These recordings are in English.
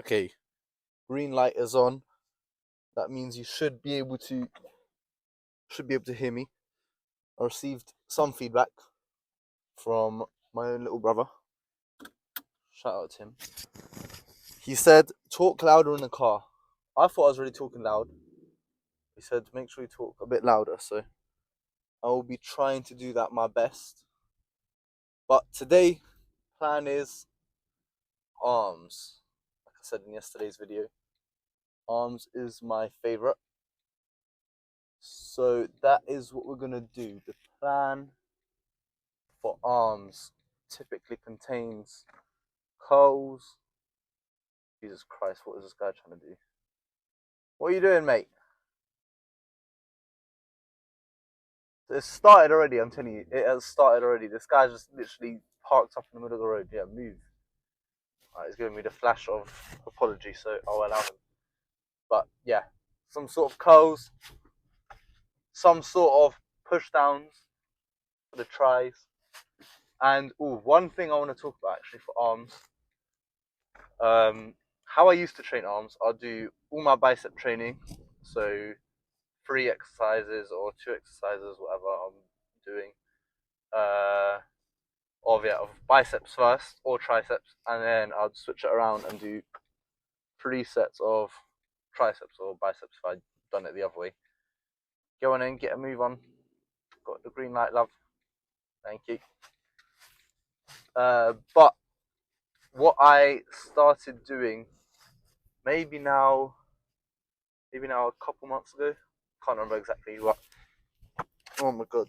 Okay, green light is on. That means you should be able to hear me. I received some feedback from my own little brother. Shout out to him. He said, talk louder in the car. I thought I was really talking loud. He said, make sure you talk a bit louder. So I will be trying to do that my best. But today, plan is arms. Like I said in yesterday's video, arms is my favorite. So that is what we're gonna do. The plan for arms typically contains curls. Jesus Christ, what is this guy trying to do? What are you doing, mate? It started already, I'm telling you. It has started already. This guy just literally parked up in the middle of the road. Yeah, move. Alright, he's giving me the flash of apology, so I'll allow him. But yeah, some sort of curls, some sort of push downs for the tries. And one thing I want to talk about actually for arms. How I used to train arms, I'll do all my bicep training. So 3 exercises or 2 exercises, whatever I'm doing. Of biceps first or triceps, and then I'd switch it around and do 3 sets of triceps or biceps if I'd done it the other way. Go on in, get a move on. Got the green light, love. Thank you. But what I started doing maybe now a couple months ago, can't remember exactly what. Oh my god,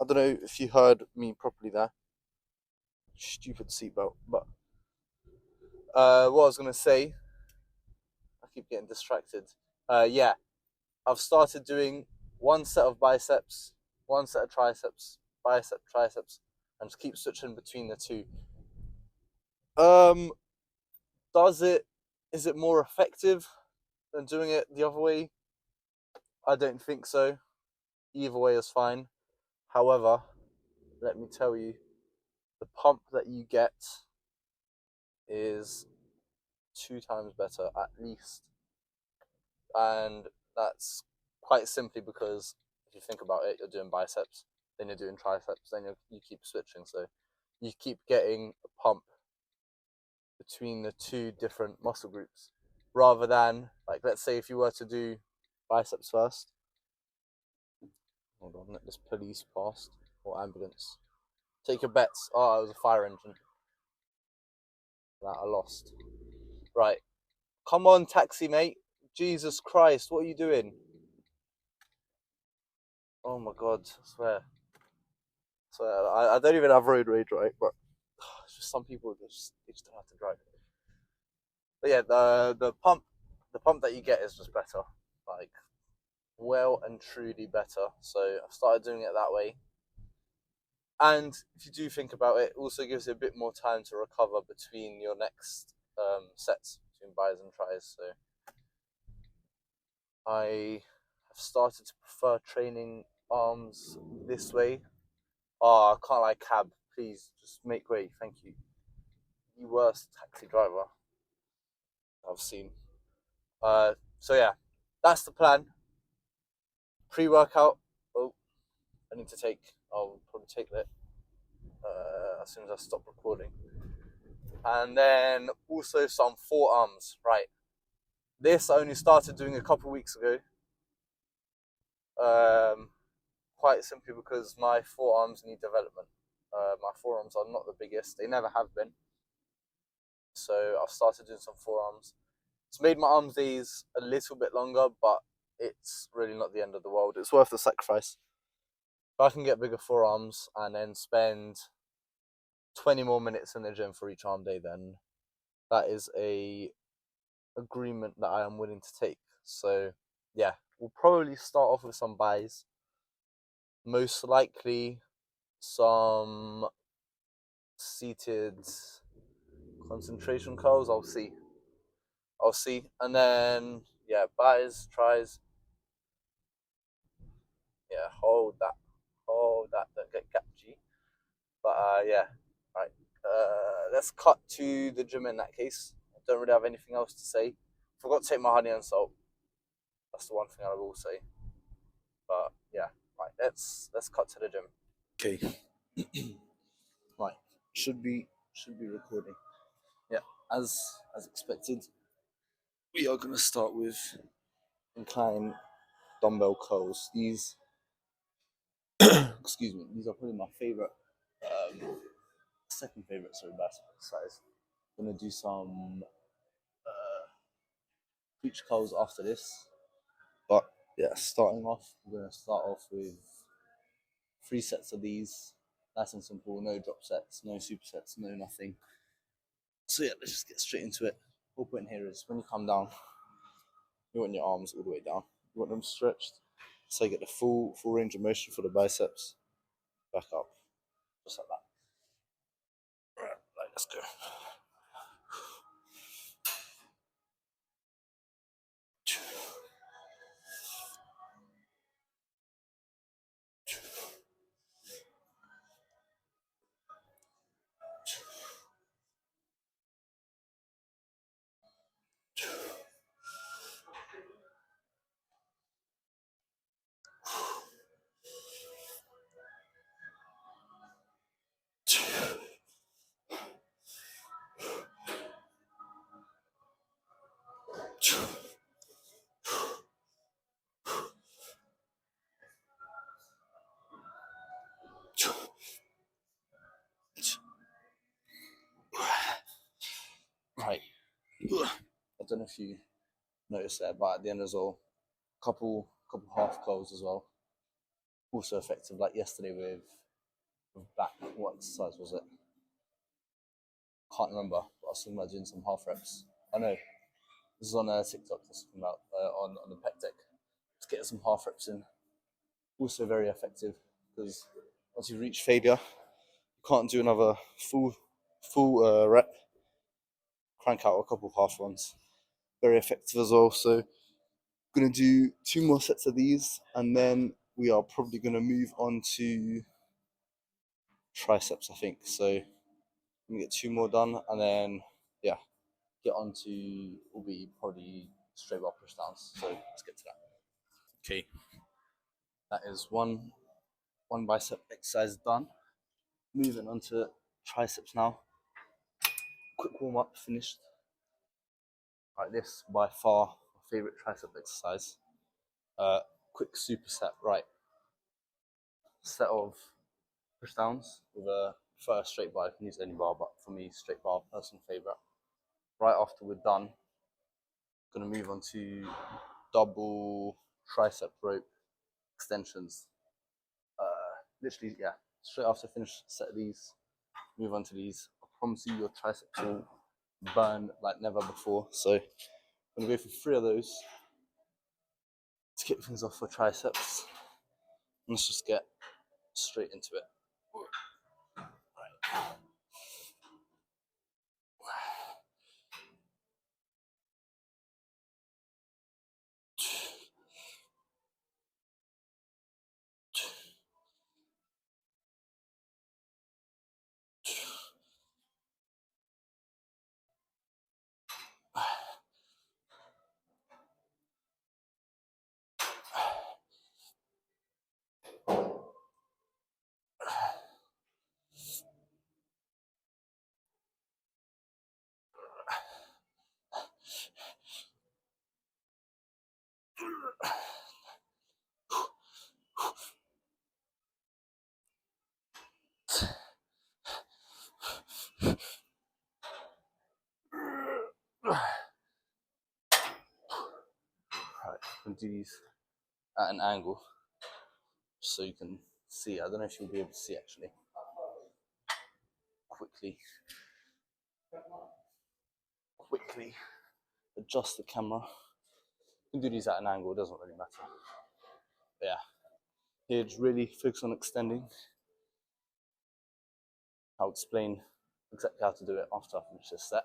I don't know if you heard me properly there. Stupid seatbelt. But what I was gonna say, I keep getting distracted. Yeah, I've started doing 1 set of biceps, 1 set of triceps, bicep, triceps, and just keep switching between the 2. Is it more effective than doing it the other way? I don't think so. Either way is fine. However, let me tell you, the pump that you get is 2 times better at least. And that's quite simply because if you think about it, you're doing biceps, then you're doing triceps, then you keep switching. So you keep getting a pump between the 2 different muscle groups, rather than, like, let's say if you were to do biceps first. Hold on, let this police past or ambulance. Take your bets. Oh, it was a fire engine. That I lost. Right. Come on, taxi, mate. Jesus Christ, what are you doing? Oh my god, I swear. I don't even have road rage, right? But it's just some people they just don't have to drive. But yeah, the pump that you get is just better. Like, well and truly better. So I've started doing it that way. And if you do think about it, it also gives you a bit more time to recover between your next sets, between buys and tries. So I have started to prefer training arms this way. Oh, I can't lie, cab. Please, just make way. Thank you. You worst taxi driver I've seen. So yeah, that's the plan. Pre-workout. Oh, I'll probably take that as soon as I stop recording. And then also some forearms. Right. This I only started doing a couple weeks ago. Quite simply because my forearms need development. My forearms are not the biggest. They never have been. So I've started doing some forearms. It's made my arms days a little bit longer, but it's really not the end of the world. It's worth the sacrifice. If I can get bigger forearms and then spend 20 more minutes in the gym for each arm day, then that is a agreement that I am willing to take. So yeah, we'll probably start off with some buys. Most likely some seated concentration curls. I'll see. And then yeah, buys, tries. Yeah, hold that, don't get catchy. But yeah, right. Let's cut to the gym in that case. I don't really have anything else to say. Forgot to take my honey and salt. That's the one thing I will say. But yeah, right. Let's cut to the gym. Okay. Right. Should be recording. Yeah. As expected, we are gonna start with incline dumbbell curls. These excuse me, these are probably my favorite second favorite bicep exercise. I'm gonna do some preach curls after this. But yeah, starting off, we're gonna start off with 3 sets of these. Nice and simple, no drop sets, no supersets, no nothing. So yeah, let's just get straight into it. Whole point here is when you come down, you want your arms all the way down. You want them stretched, so you get the full range of motion for the biceps. Back up, just like that. Right, let's go. Right. I don't know if you noticed that, but at the end as well, couple half curls as well. Also effective, like yesterday with back. What exercise was it? Can't remember. But I was thinking about doing some half reps. I know this is on TikTok. I was talking about on the pec deck. Just getting some half reps in. Also very effective because once you reach failure, you can't do another full rep. Crank out a couple half ones. Very effective as well. So I'm gonna do 2 more sets of these, and then we are probably gonna move on to triceps, I think. So I'm gonna get 2 more done, and then yeah, get on to will be probably straight bar push downs. So let's get to that. Okay, that is one bicep exercise done. Moving on to triceps now. Quick warm up finished. Right, this by far my favorite tricep exercise. Quick superset. Right, set of push downs with a first straight bar. You can use any bar, but for me, straight bar, personal favorite. Right after we're done, gonna move on to double tricep rope extensions. Literally, yeah. Straight after I finish a set of these, move on to these. I promise you, your triceps will burn like never before. So I'm gonna go for 3 of those to kick things off for triceps. Let's just get straight into it. Right, I'm gonna do these at an angle so you can see. I don't know if you'll be able to see actually. Quickly adjust the camera. You can do these at an angle, it doesn't really matter. But yeah, here just really focus on extending. I'll explain exactly how to do it after I finish this set.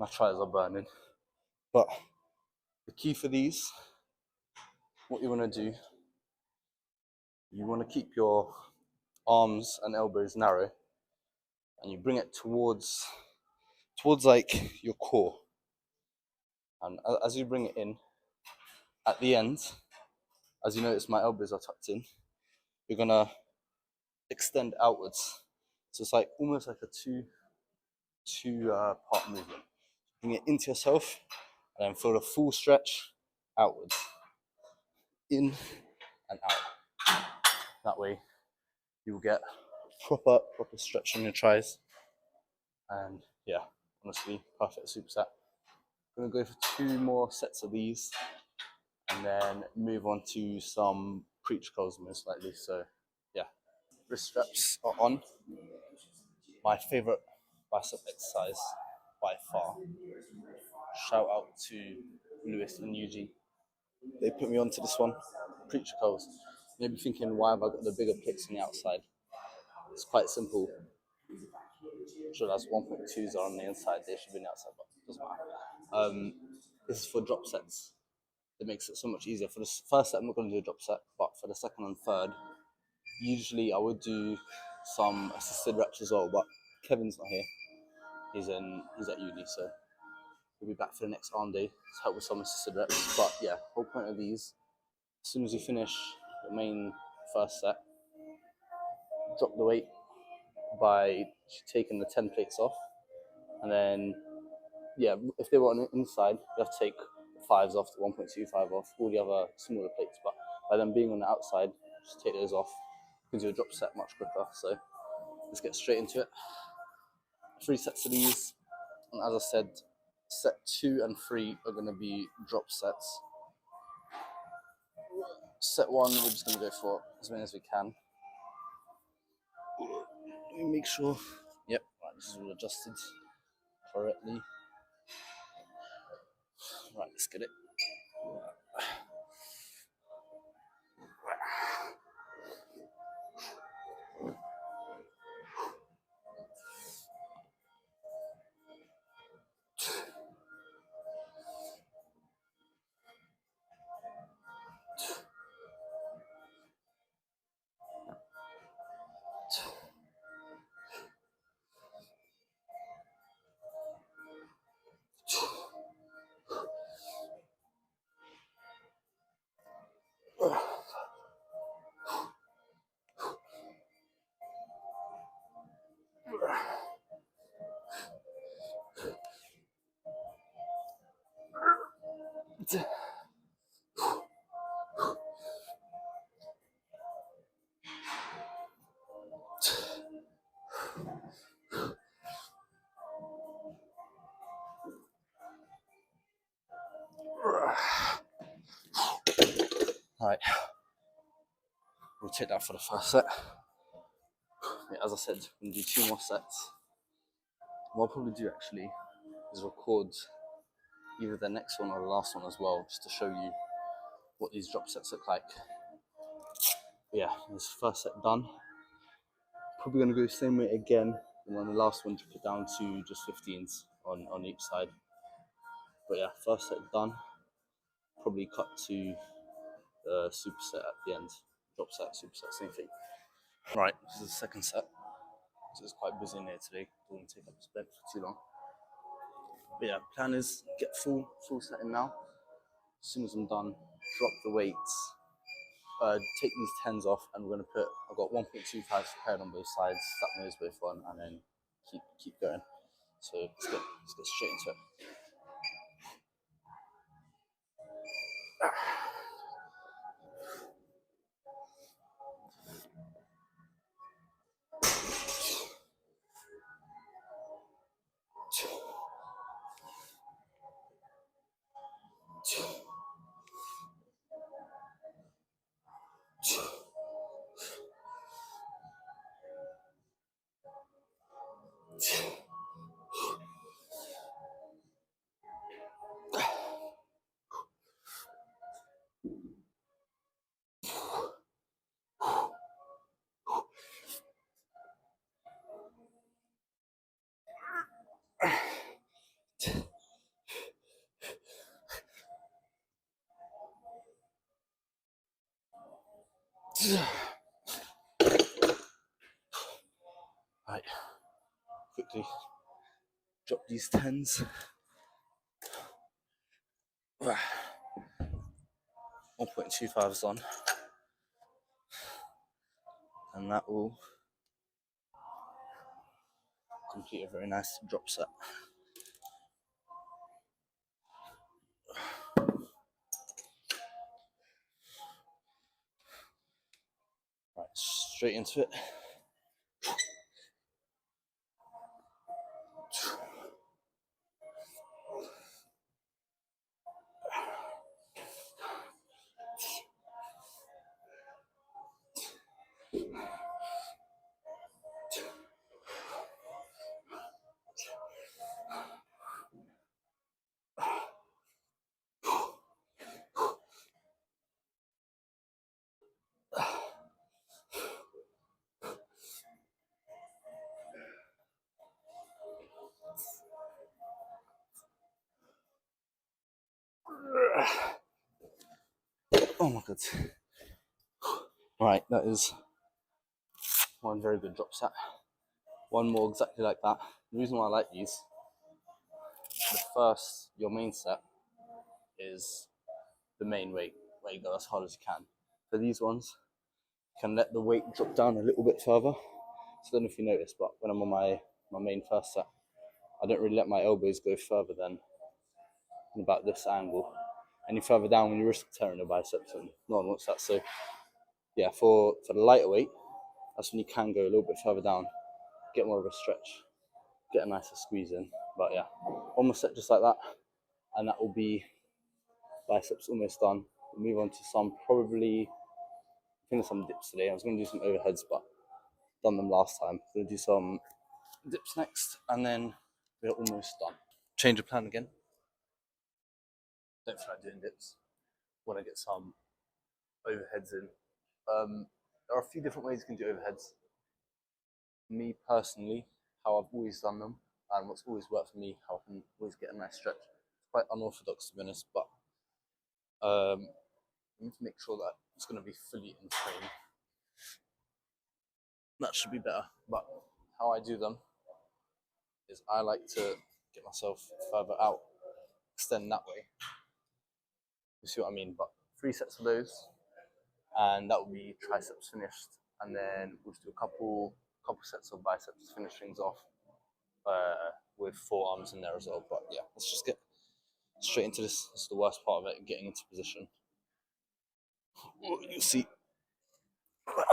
My thighs are burning. But the key for these, what you want to do, you want to keep your arms and elbows narrow, and you bring it towards like your core. And as you bring it in, at the end, as you notice my elbows are tucked in, you're gonna extend outwards. So it's like almost like a two part movement. Bring it into yourself, and then feel the full stretch outwards, in and out. That way, you'll get proper stretch on your thighs. And yeah, honestly, perfect superset. I'm gonna go for 2 more sets of these, and then move on to some preach curls most likely. So yeah, wrist straps are on. My favorite bicep exercise by far. Shout out to Lewis and Eugene. They put me onto this one. Preacher curls. Maybe thinking, why have I got the bigger plates on the outside? It's quite simple. Sure, that's 1.2s are on the inside. They should be on the outside, but it doesn't matter. This is for drop sets. It makes it so much easier. For the first set, I'm not going to do a drop set, but for the second and third, usually I would do some assisted reps as well. But Kevin's not here. He's at uni, so we'll be back for the next arm day to help with some assisted reps. But yeah, whole point of these, as soon as you finish the main first set, drop the weight by taking the 10 plates off. And then, yeah, if they were on the inside, you have to take 5s off, the 1.25 off, all the other smaller plates. But by them being on the outside, just take those off. You can do a drop set much quicker. So let's get straight into it. 3 sets of these. And as I said, set 2 and 3 are going to be drop sets. Set 1, we're just going to go for as many as we can. Let me make sure. Yep, right, this is all adjusted correctly. Right, let's get it. Right, we'll take that for the first set. Yeah, as I said, we'll do 2 more sets. What I'll probably do actually is record either the next one or the last one as well, just to show you what these drop sets look like. But yeah, this first set done. Probably going to go the same way again, and then the last one to put down to just 15s on each side. But yeah, first set done. Probably cut to the superset at the end. Drop set, superset, same thing. Right, this is the second set. So it's quite busy in here today. Don't want to take up this bed for too long. But yeah, plan is get full setting now. As soon as I'm done, drop the weights, take these 10s off, and we're gonna put. I've got 1.25 prepared on both sides. Stack those both on, and then keep going. So let's get straight into it. Right, quickly drop these 10s. 1.25 is on, and that will complete a very nice drop set. Right, straight into it. Oh my god. Right, that is one very good drop set. One more exactly like that. The reason why I like these, your main set is the main weight, where you go as hard as you can. For these ones, you can let the weight drop down a little bit further. So I don't know if you noticed, but when I'm on my main first set, I don't really let my elbows go further than about this angle. Any further down when you risk tearing the biceps, and no one wants that. So yeah, for the lighter weight, that's when you can go a little bit further down, get more of a stretch, get a nicer squeeze in. But yeah, one more set just like that, and that will be biceps almost done. We'll move on to some I think some dips today. I was going to do some overheads, but done them last time. Going to do some dips next, and then we're almost done. Change of plan again. Don't feel like doing dips. Want to get some overheads in. There are a few different ways you can do overheads. Me personally, how I've always done them, and what's always worked for me, how I can always get a nice stretch. It's quite unorthodox to be honest, but you need to make sure that it's going to be fully in frame. That should be better. But how I do them is I like to get myself further out, extend that way. You see what I mean? But 3 sets of those, and that will be triceps finished, and then we'll do a couple sets of biceps to finish things off with forearms in there as well. But yeah, let's just get straight into this. This is the worst part of it, getting into position. You'll see. Right.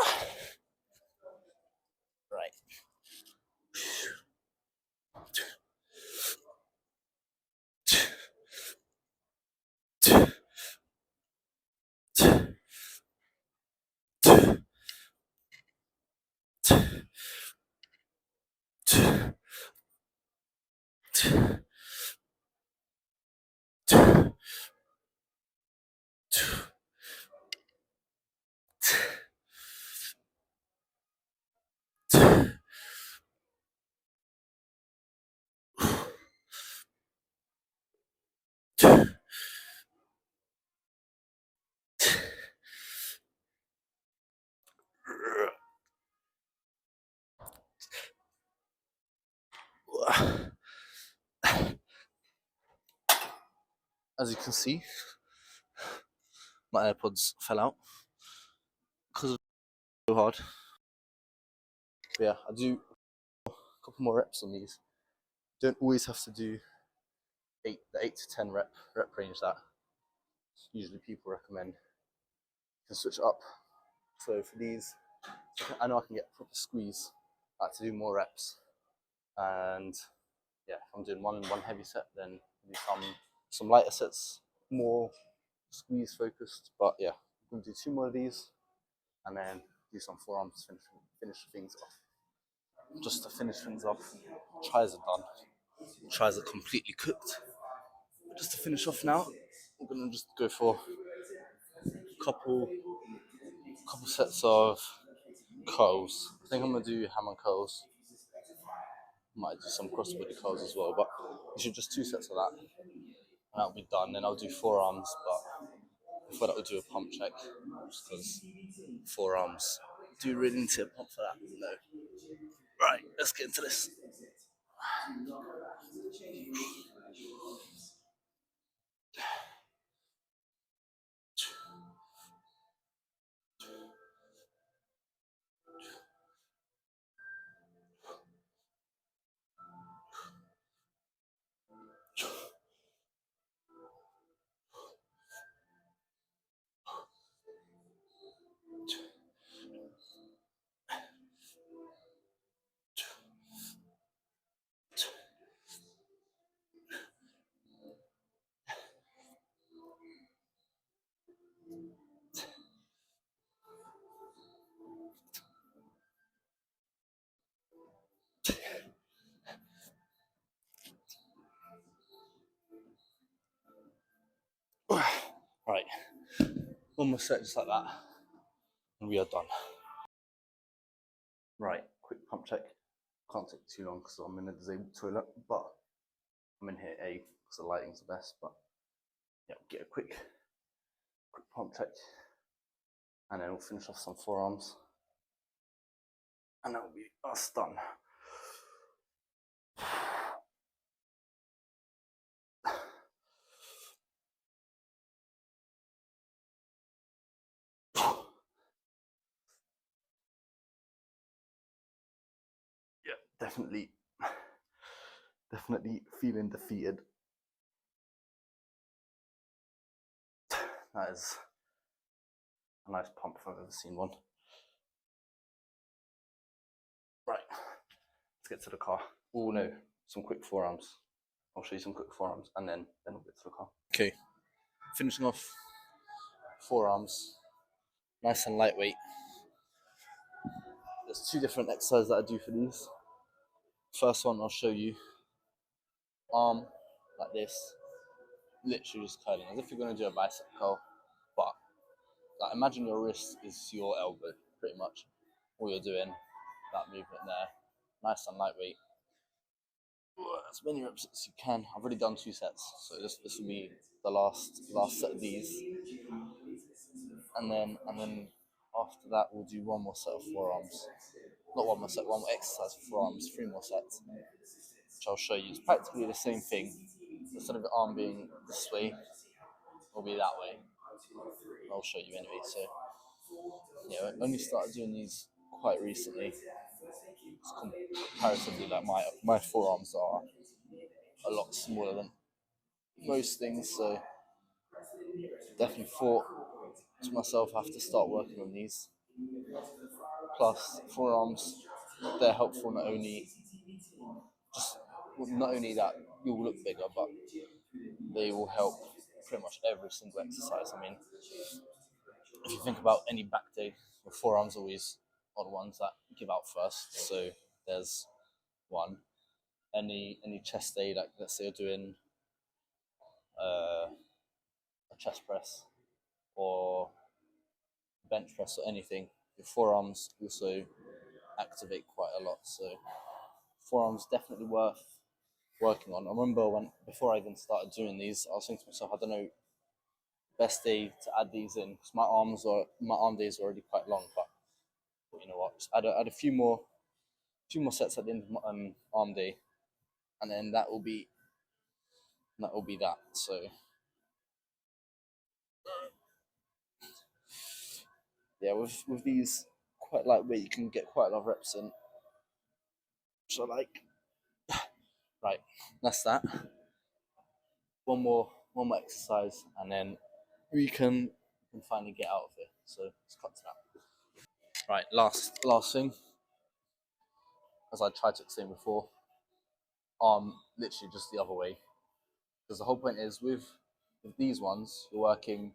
As you can see, my AirPods fell out because of so hard. But yeah, I do a couple more reps on these. Don't always have to do the 8 to 10 rep range that usually people recommend. You can switch up. So for these, I know I can get proper squeeze. I like to do more reps, and yeah, if I'm doing one heavy set, then do some lighter sets, more squeeze focused. But yeah, I'm gonna do 2 more of these, and then do some forearms to finish things off. Just to finish things off, tries are done. Tries are completely cooked. But just to finish off now, I'm gonna just go for a couple sets of curls. I think I'm gonna do hammer curls. Might do some crossbody curls as well, but you should just 2 sets of that, and that'll be done. Then I'll do forearms, but thought I would do a pump check because forearms do really need to pump for that. No. Right, let's get into this. Right, one more set just like that, and we are done. Right, quick pump check. Can't take too long because I'm in a disabled toilet, but I'm in here A because the lighting's the best. But yeah, we'll get a quick pump check, and then we'll finish off some forearms, and that will be us done. Yeah, definitely feeling defeated. That is a nice pump if I've ever seen one. Right, let's get to the car. Oh no, some quick forearms. I'll show you some quick forearms, and then we'll get to the car. Okay, finishing off forearms, nice and lightweight. There's two different exercises that I do for these. First one I'll show you, arm like this, literally just curling as if you're going to do a bicep curl, but like imagine your wrist is your elbow pretty much. All you're doing, that movement there, nice and lightweight. As many reps as you can. I've already done 2 sets, so this will be the last set of these, and then after that we'll do one more set of forearms. Not one more set, one more exercise for forearms, 3 more sets, which I'll show you. It's practically the same thing. Instead of the arm being this way, it'll be that way. I'll show you anyway. So yeah, I only started doing these quite recently. It's comparatively, like my forearms are a lot smaller than most things, so definitely thought to myself, I have to start working on these. Plus, forearms, they're helpful not only that you'll look bigger, but they will help pretty much every single exercise. I mean, if you think about any back day, your forearms always are the ones that give out first. So there's one. Any chest day, like let's say you're doing a chest press or bench press or anything, your forearms also activate quite a lot. So forearms definitely worth working on. I remember before I even started doing these, I was thinking to myself, I don't know, best day to add these in because my arm days are already quite long. But you know what, just add a few more sets at the end of my arm day, and then that will be that. So yeah, with these quite lightweight, you can get quite a lot of reps in. So like, right, that's that. One more exercise, and then we can finally get out of here. So let's cut to that. Right, last thing, as I tried to explain before, literally just the other way. Because the whole point is with these ones, you're working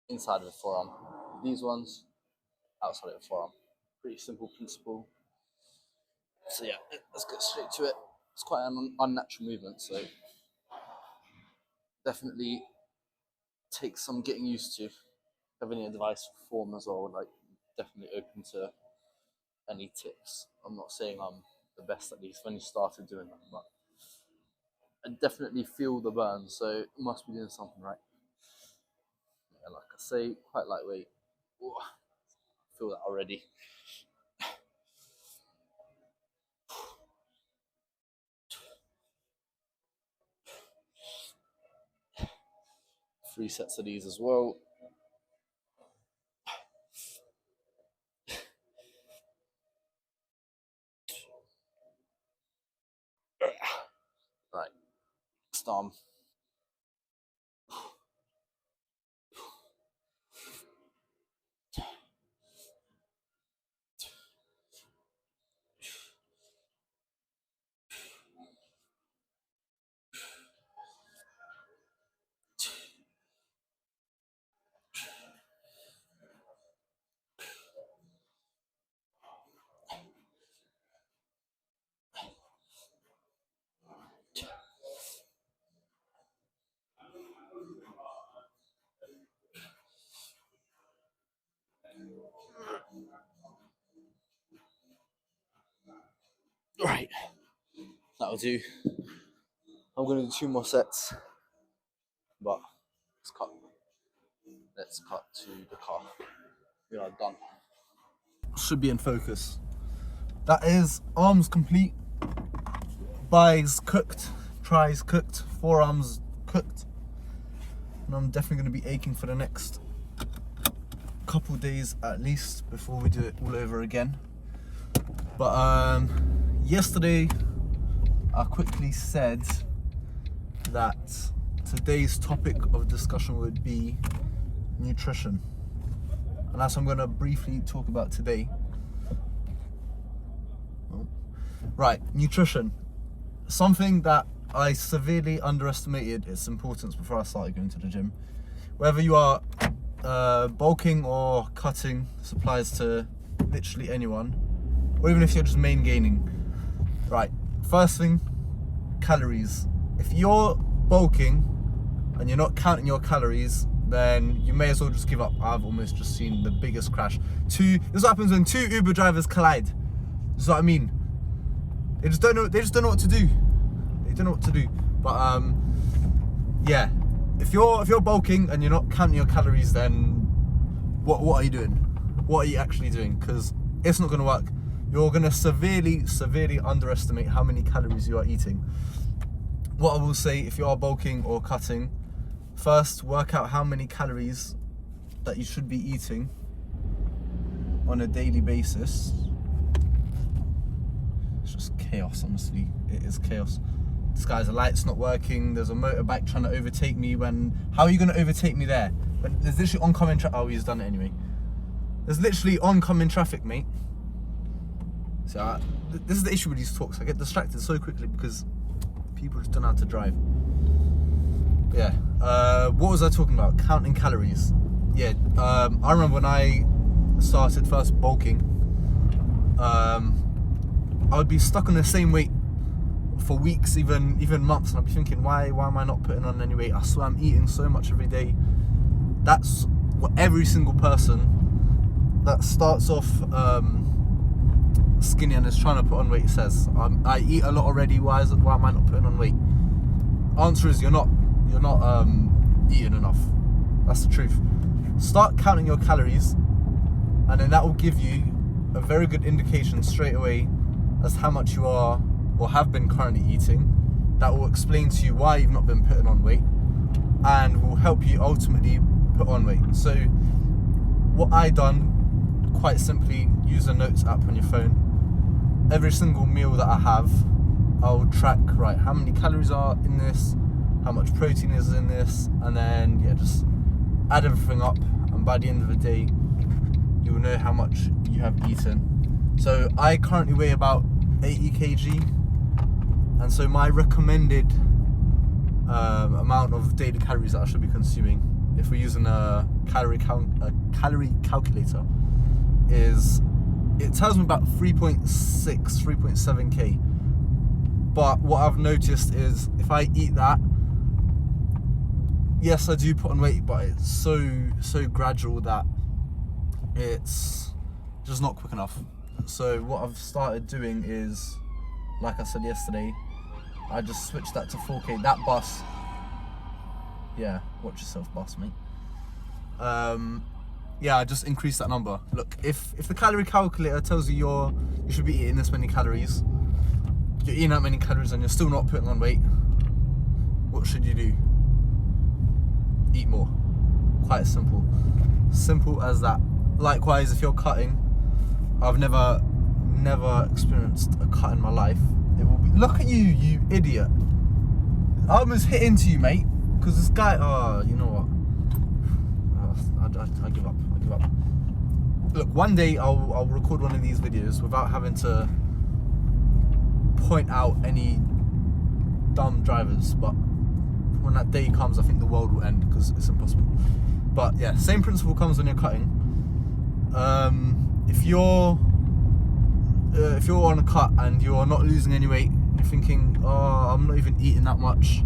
inside of the forearm. These ones, outside of the forearm. Pretty simple principle. So yeah, let's get straight to it. It's quite an unnatural movement, so definitely takes some getting used to. Having a device for form as well, like definitely open to any tips. I'm not saying I'm the best at these when you started doing them, but I definitely feel the burn, so it must be doing something right. And like I say, quite lightweight. Ooh, I feel that already. Three sets of these as well. Right, next arm. Right, that'll do. I'm gonna do 2 more sets, but let's cut. Let's cut to the car. We are done. Should be in focus. That is arms complete. Buys cooked, tries cooked, forearms cooked. And I'm definitely going to be aching for the next couple days at least before we do it all over again. But yesterday I quickly said that today's topic of discussion would be nutrition. And that's what I'm going to briefly talk about today. Right, nutrition. Something that I severely underestimated its importance before I started going to the gym. Whether you are bulking or cutting, this applies to literally anyone, or even if you're just main gaining. Right, first thing, calories. If you're bulking and you're not counting your calories, then you may as well just give up. I've almost just seen the biggest crash. This is what happens when 2 Uber drivers collide. This is what I mean. They just don't know what to do. They don't know what to do. But yeah. If you're bulking and you're not counting your calories, then what are you doing? What are you actually doing? Because it's not gonna work. You're gonna severely underestimate how many calories you are eating. What I will say, if you are bulking or cutting, first work out how many calories that you should be eating on a daily basis. It's just chaos, honestly. It is chaos. This guy's light's not working. There's a motorbike trying to overtake me. How are you going to overtake me there? When there's literally oncoming traffic. Oh, he's done it anyway. There's literally oncoming traffic, mate. So this is the issue with these talks. I get distracted so quickly because people just don't know how to drive. Yeah. What was I talking about? Counting calories. Yeah. I remember when I started first bulking. I would be stuck on the same weight for weeks, even months, and I'd be thinking, why am I not putting on any weight? I swear I'm eating so much every day. That's what every single person that starts off skinny and is trying to put on weight says. I eat a lot already. Why am I not putting on weight? Answer is you're not eating enough. That's the truth. Start counting your calories, and then that will give you a very good indication straight away as to how much you are or have been currently eating. That will explain to you why you've not been putting on weight and will help you ultimately put on weight. So what I done, quite simply, use a notes app on your phone. Every single meal that I have, I'll track, right, how many calories are in this, how much protein is in this, and then yeah, just add everything up, and by the end of the day you will know how much you have eaten. So I currently weigh about 80 kg, and so my recommended amount of daily calories that I should be consuming, if we're using a calorie calculator, is, it tells me about 3.7k. But what I've noticed is if I eat that, yes, I do put on weight, but it's so gradual that it's just not quick enough. So what I've started doing is, like I said yesterday, I just switched that to 4K. That bus, yeah, watch yourself, bus, mate. yeah, I just increase that number. Look, if the calorie calculator tells you you should be eating this many calories, you're eating that many calories and you're still not putting on weight, what should you do? Eat more. Quite simple. Simple as that. Likewise, if you're cutting, I've never experienced a cut in my life. It will be, look at you, you idiot. I almost hit into you, mate, because this guy, you know what? I give up. Look, one day I'll record one of these videos without having to point out any dumb drivers, but when that day comes, I think the world will end because it's impossible. But yeah, same principle comes when you're cutting. If you're on a cut and you're not losing any weight, you're thinking, oh, I'm not even eating that much.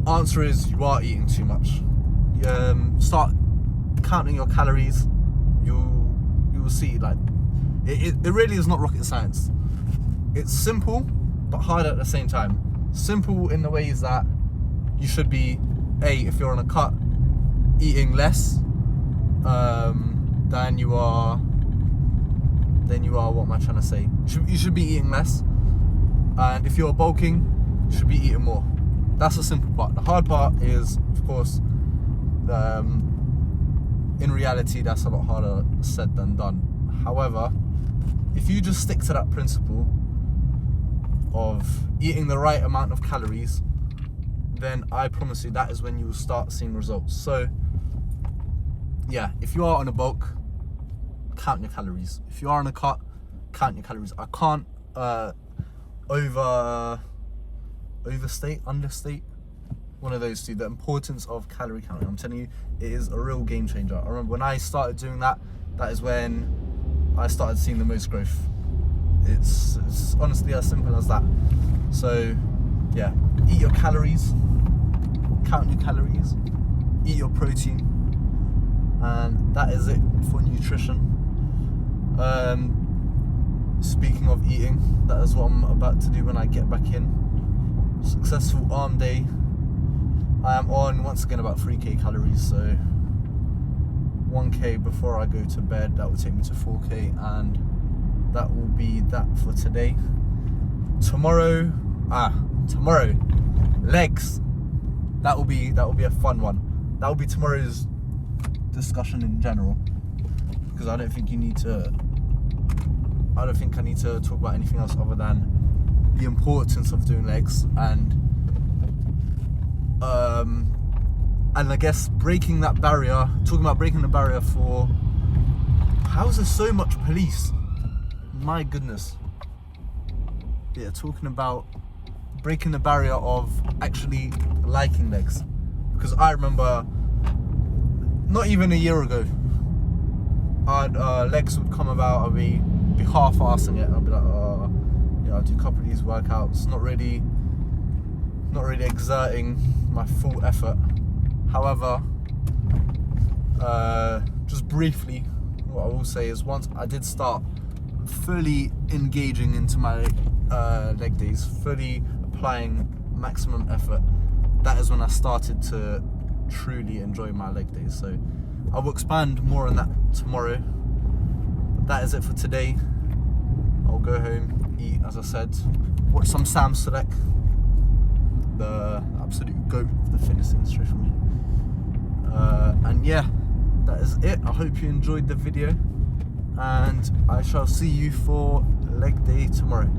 Answer is you are eating too much. Start counting your calories. You will see, like, it really is not rocket science. It's simple but hard at the same time. Simple in the ways that you should be, if you're on a cut, eating less than you are, what am I trying to say? You should be eating less, and if you're bulking, you should be eating more. That's the simple part. The hard part is, of course, in reality, that's a lot harder said than done. However, if you just stick to that principle of eating the right amount of calories, then I promise you that is when you will start seeing results. So yeah, if you are on a bulk, count your calories. If you are on a cut, count your calories. I can't understate one of those two, the importance of calorie counting. I'm telling you, it is a real game changer. I remember when I started doing that, that is when I started seeing the most growth. It's honestly as simple as that. So yeah, eat your calories, count your calories, eat your protein, and that is it for nutrition. Speaking of eating, that is what I'm about to do when I get back in. Successful arm day. I am on, once again, about 3k calories, so 1k before I go to bed. That will take me to 4k, and that will be that for today. Tomorrow, legs. That will be a fun one. That will be tomorrow's discussion in general, because I don't think I need to talk about anything else other than the importance of doing legs and I guess breaking that barrier. Talking about breaking the barrier for, how is there so much police? My goodness. Yeah, talking about breaking the barrier of actually liking legs, because I remember not even a year ago, legs would come about, I'd be half-assing it. I'd be like, I'll do a couple of these workouts, not really exerting my full effort. However, just briefly, what I will say is, once I did start fully engaging into my leg days, fully applying maximum effort, that is when I started to truly enjoy my leg days. So I will expand more on that tomorrow. But that is it for today. I'll go home, eat, as I said, watch some Sam Select, the absolute GOAT of the fitness industry for me. And yeah, that is it. I hope you enjoyed the video, and I shall see you for leg day tomorrow.